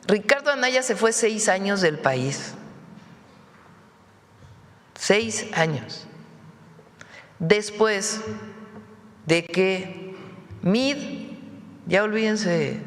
Ricardo Anaya se fue 6 años del país, 6 años, después de que MID, ya olvídense,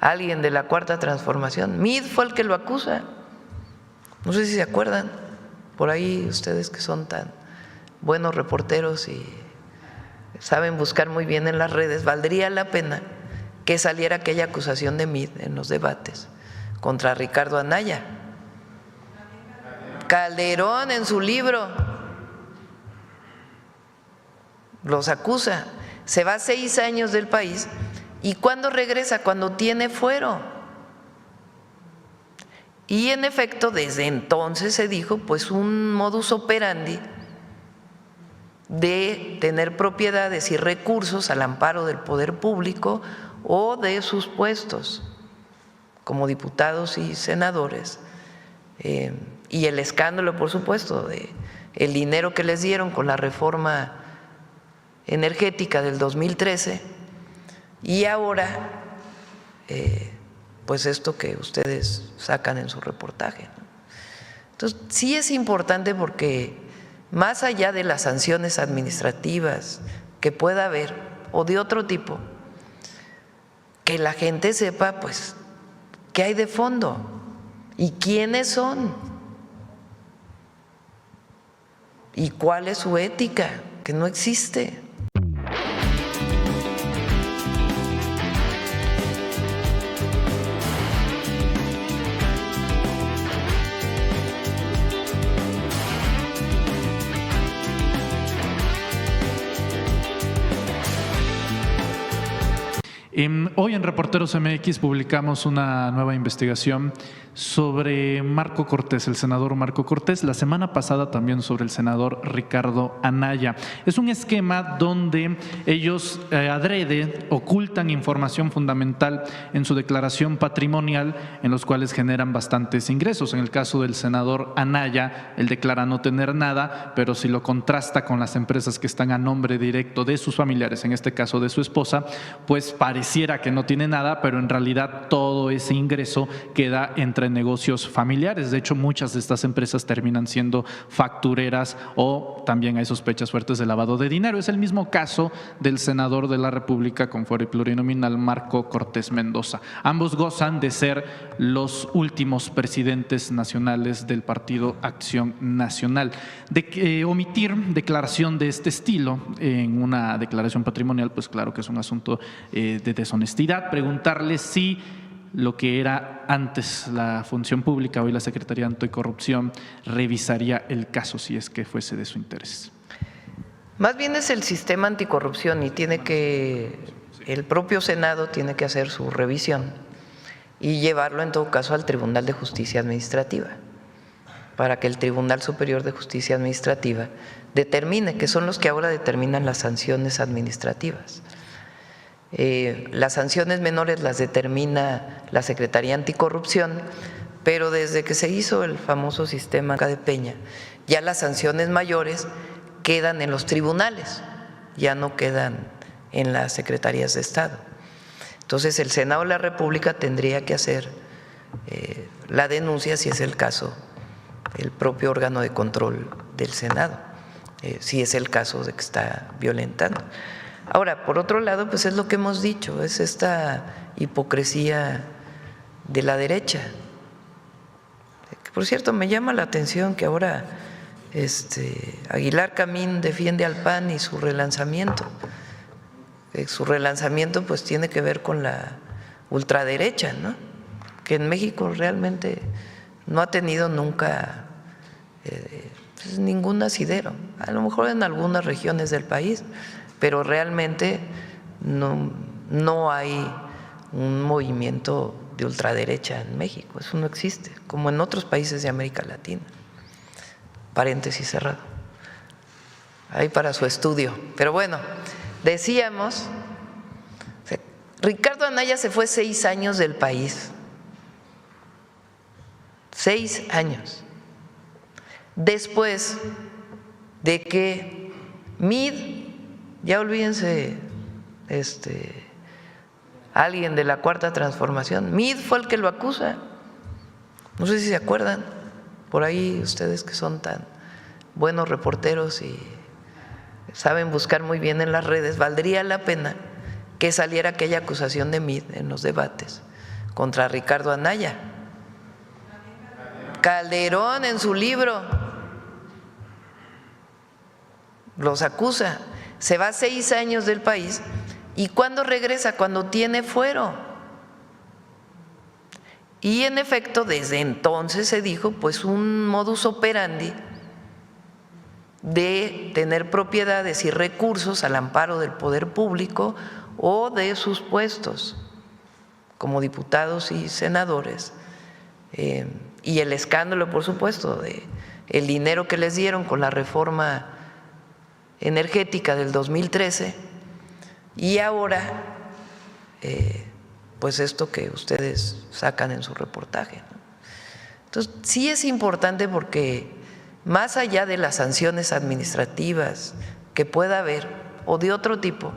alguien de la Cuarta Transformación, MID fue el que lo acusa, no sé si se acuerdan, por ahí ustedes que son tan buenos reporteros y saben buscar muy bien en las redes, valdría la pena que saliera aquella acusación de MID en los debates contra Ricardo Anaya. Calderón en su libro los acusa, se va 6 años del país y ¿cuándo regresa? Cuando tiene fuero. Y en efecto, desde entonces se dijo pues un modus operandi de tener propiedades y recursos al amparo del poder público o de sus puestos como diputados y senadores, y el escándalo, por supuesto, de el dinero que les dieron con la reforma energética del 2013 y ahora pues esto que ustedes sacan en su reportaje. Entonces sí es importante porque más allá de las sanciones administrativas que pueda haber o de otro tipo, que la gente sepa pues qué hay de fondo y quiénes son y cuál es su ética, que no existe. Hoy en Reporteros MX publicamos una nueva investigación sobre Marco Cortés, el senador Marco Cortés, la semana pasada también sobre el senador Ricardo Anaya. Es un esquema donde ellos adrede ocultan información fundamental en su declaración patrimonial, en los cuales generan bastantes ingresos. En el caso del senador Anaya, él declara no tener nada, pero si lo contrasta con las empresas que están a nombre directo de sus familiares, en este caso de su esposa, pues pareciera que no tiene nada, pero en realidad todo ese ingreso queda entre negocios familiares. De hecho, muchas de estas empresas terminan siendo factureras o también hay sospechas fuertes de lavado de dinero. Es el mismo caso del senador de la República con fuero y plurinominal Marco Cortés Mendoza. Ambos gozan de ser los últimos presidentes nacionales del Partido Acción Nacional. Omitir declaración de este estilo en una declaración patrimonial, pues claro que es un asunto de deshonestidad. Preguntarle si lo que era antes la función pública, hoy la Secretaría Anticorrupción, revisaría el caso si es que fuese de su interés. Más bien es el sistema anticorrupción y el propio Senado tiene que hacer su revisión y llevarlo en todo caso al Tribunal de Justicia Administrativa para que el Tribunal Superior de Justicia Administrativa determine, que son los que ahora determinan las sanciones administrativas. Las sanciones menores las determina la Secretaría Anticorrupción, pero desde que se hizo el famoso sistema de Peña, ya las sanciones mayores quedan en los tribunales, ya no quedan en las secretarías de Estado. Entonces el Senado de la República tendría que hacer la denuncia, si es el caso, el propio órgano de control del Senado, si es el caso de que está violentando. Ahora, por otro lado, pues es lo que hemos dicho, es esta hipocresía de la derecha. Por cierto, me llama la atención que ahora Aguilar Camín defiende al PAN y su relanzamiento. Su relanzamiento pues tiene que ver con la ultraderecha, ¿no? Que en México realmente no ha tenido nunca pues ningún asidero, a lo mejor en algunas regiones del país, pero realmente no hay un movimiento de ultraderecha en México, eso no existe, como en otros países de América Latina. Paréntesis cerrado, ahí para su estudio. Pero bueno, decíamos, Ricardo Anaya se fue 6 años del país, 6 años, después de que MID, ya olvídense alguien de la Cuarta Transformación. Meade fue el que lo acusa. No sé si se acuerdan, por ahí ustedes que son tan buenos reporteros y saben buscar muy bien en las redes, valdría la pena que saliera aquella acusación de Meade en los debates contra Ricardo Anaya. Calderón en su libro los acusa, se va 6 años del país y ¿cuándo regresa? Cuando tiene fuero. Y en efecto, desde entonces se dijo pues un modus operandi de tener propiedades y recursos al amparo del poder público o de sus puestos como diputados y senadores, y el escándalo, por supuesto, de el dinero que les dieron con la reforma energética del 2013 y ahora pues esto que ustedes sacan en su reportaje, ¿no? Entonces sí es importante porque más allá de las sanciones administrativas que pueda haber o de otro tipo,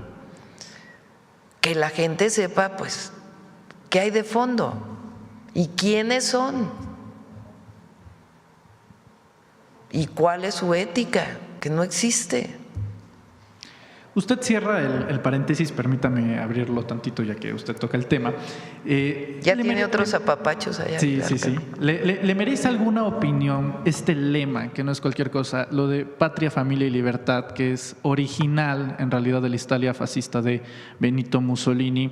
que la gente sepa pues qué hay de fondo y quiénes son y cuál es su ética, que no existe. Usted cierra el paréntesis, permítame abrirlo tantito ya que usted toca el tema. Ya tiene otros apapachos allá. Sí, sí, sí. ¿Le merece alguna opinión este lema, que no es cualquier cosa, lo de patria, familia y libertad, que es original en realidad de la Italia fascista de Benito Mussolini?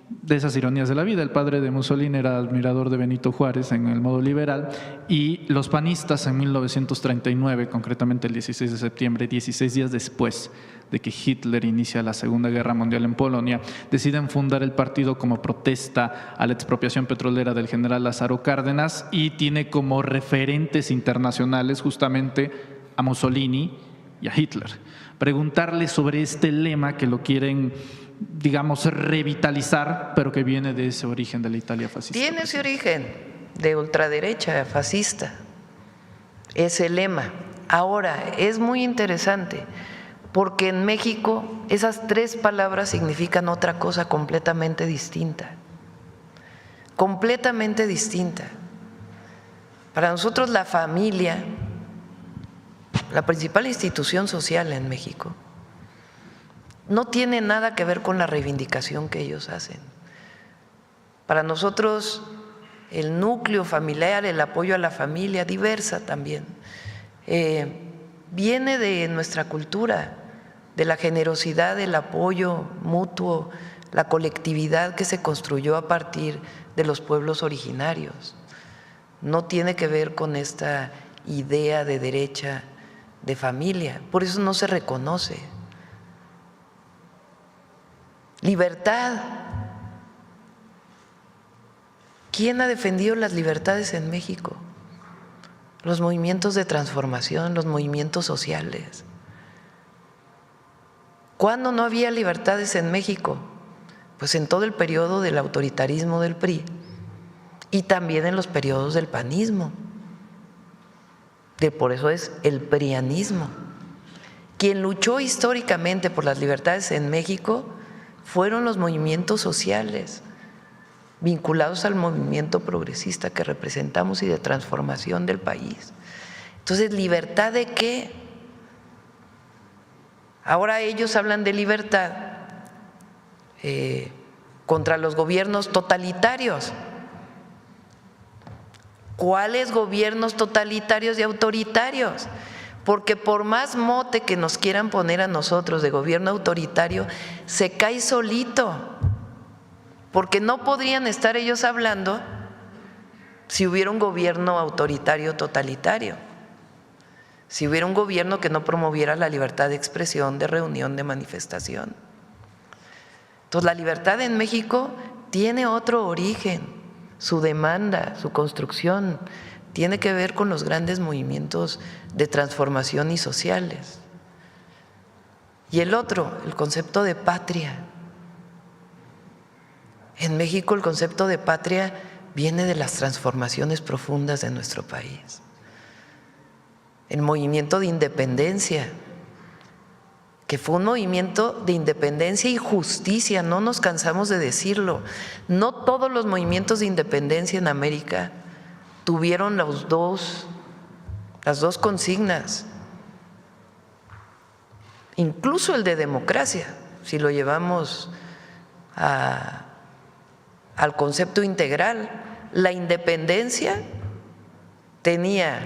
De esas ironías de la vida, el padre de Mussolini era admirador de Benito Juárez en el modo liberal y los panistas en 1939, concretamente el 16 de septiembre, 16 días después de que Hitler inicia la Segunda Guerra Mundial en Polonia, deciden fundar el partido como protesta a la expropiación petrolera del general Lázaro Cárdenas y tiene como referentes internacionales justamente a Mussolini y a Hitler. Preguntarle sobre este lema que lo quieren, digamos, revitalizar, pero que viene de ese origen de la Italia fascista. Tiene ese origen de ultraderecha fascista, ese lema. Ahora, es muy interesante porque en México esas 3 palabras significan otra cosa completamente distinta. Completamente distinta. Para nosotros la familia, la principal institución social en México, no tiene nada que ver con la reivindicación que ellos hacen. Para nosotros el núcleo familiar, el apoyo a la familia, diversa también, viene de nuestra cultura, de la generosidad, del apoyo mutuo, la colectividad que se construyó a partir de los pueblos originarios. No tiene que ver con esta idea de derecha, de familia, por eso no se reconoce. Libertad. ¿Quién ha defendido las libertades en México? Los movimientos de transformación, los movimientos sociales. ¿Cuándo no había libertades en México? Pues en todo el periodo del autoritarismo del PRI y también en los periodos del panismo. Por eso es el prianismo. Quien luchó históricamente por las libertades en México fueron los movimientos sociales vinculados al movimiento progresista que representamos y de transformación del país. Entonces, ¿libertad de qué? Ahora ellos hablan de libertad contra los gobiernos totalitarios. ¿Cuáles gobiernos totalitarios y autoritarios? Porque por más mote que nos quieran poner a nosotros de gobierno autoritario, se cae solito, porque no podrían estar ellos hablando si hubiera un gobierno autoritario totalitario, si hubiera un gobierno que no promoviera la libertad de expresión, de reunión, de manifestación. Entonces, la libertad en México tiene otro origen, su demanda, su construcción, tiene que ver con los grandes movimientos de transformación y sociales. Y el otro, el concepto de patria. En México el concepto de patria viene de las transformaciones profundas de nuestro país. El movimiento de independencia, que fue un movimiento de independencia y justicia, no nos cansamos de decirlo. No todos los movimientos de independencia en América tuvieron las dos consignas. Incluso el de democracia, si lo llevamos al concepto integral, la independencia tenía,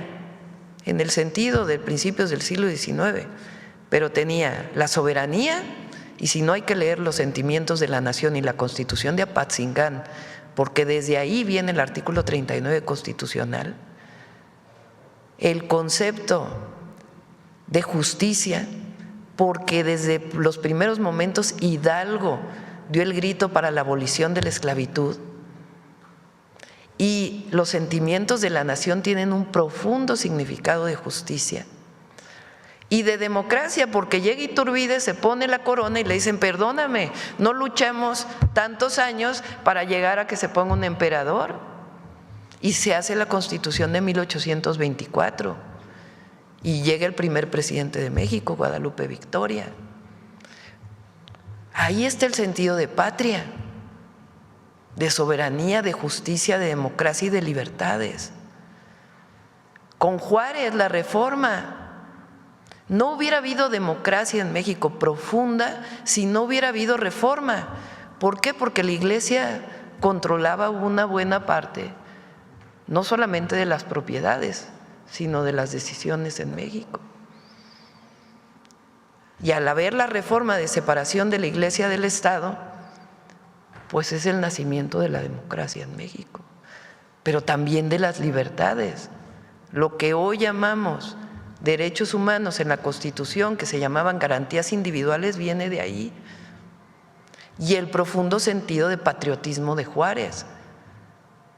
en el sentido de principios del siglo XIX, pero tenía la soberanía, y si no hay que leer los sentimientos de la nación y la Constitución de Apatzingán, porque desde ahí viene el artículo 39 constitucional, el concepto de justicia, porque desde los primeros momentos Hidalgo dio el grito para la abolición de la esclavitud, y los sentimientos de la nación tienen un profundo significado de justicia y de democracia, porque llega Iturbide, se pone la corona y le dicen: perdóname, no luchamos tantos años para llegar a que se ponga un emperador, y se hace la Constitución de 1824 y llega el primer presidente de México, Guadalupe Victoria. Ahí está el sentido de patria, de soberanía, de justicia, de democracia y de libertades. Con Juárez, la Reforma. No hubiera habido democracia en México profunda si no hubiera habido reforma. ¿Por qué? Porque la Iglesia controlaba una buena parte, no solamente de las propiedades, sino de las decisiones en México. Y al haber la reforma de separación de la Iglesia del Estado, pues es el nacimiento de la democracia en México, pero también de las libertades. Lo que hoy llamamos derechos humanos en la Constitución, que se llamaban garantías individuales, viene de ahí. Y el profundo sentido de patriotismo de Juárez,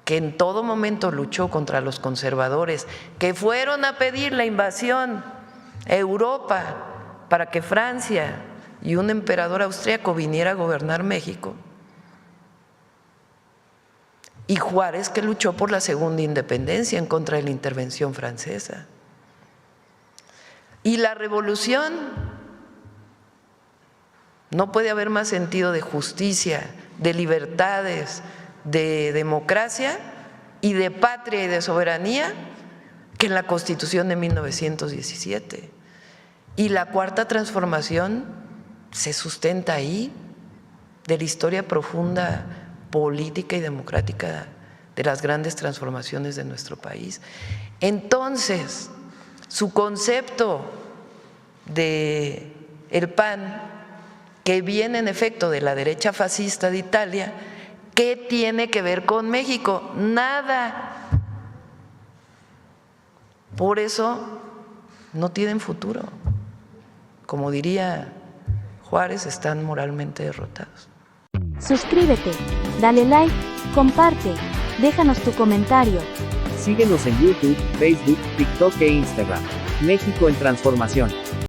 que en todo momento luchó contra los conservadores, que fueron a pedir la invasión a Europa para que Francia y un emperador austríaco viniera a gobernar México. Y Juárez, que luchó por la segunda independencia en contra de la intervención francesa. Y la revolución, no puede haber más sentido de justicia, de libertades, de democracia y de patria y de soberanía que en la Constitución de 1917. Y la cuarta transformación se sustenta ahí, de la historia profunda política y democrática de las grandes transformaciones de nuestro país. Entonces, su concepto de el PAN, que viene en efecto de la derecha fascista de Italia, ¿qué tiene que ver con México? Nada. Por eso no tienen futuro. Como diría Juárez, están moralmente derrotados. Suscríbete, dale like, comparte, déjanos tu comentario. Síguenos en YouTube, Facebook, TikTok e Instagram. México en Transformación.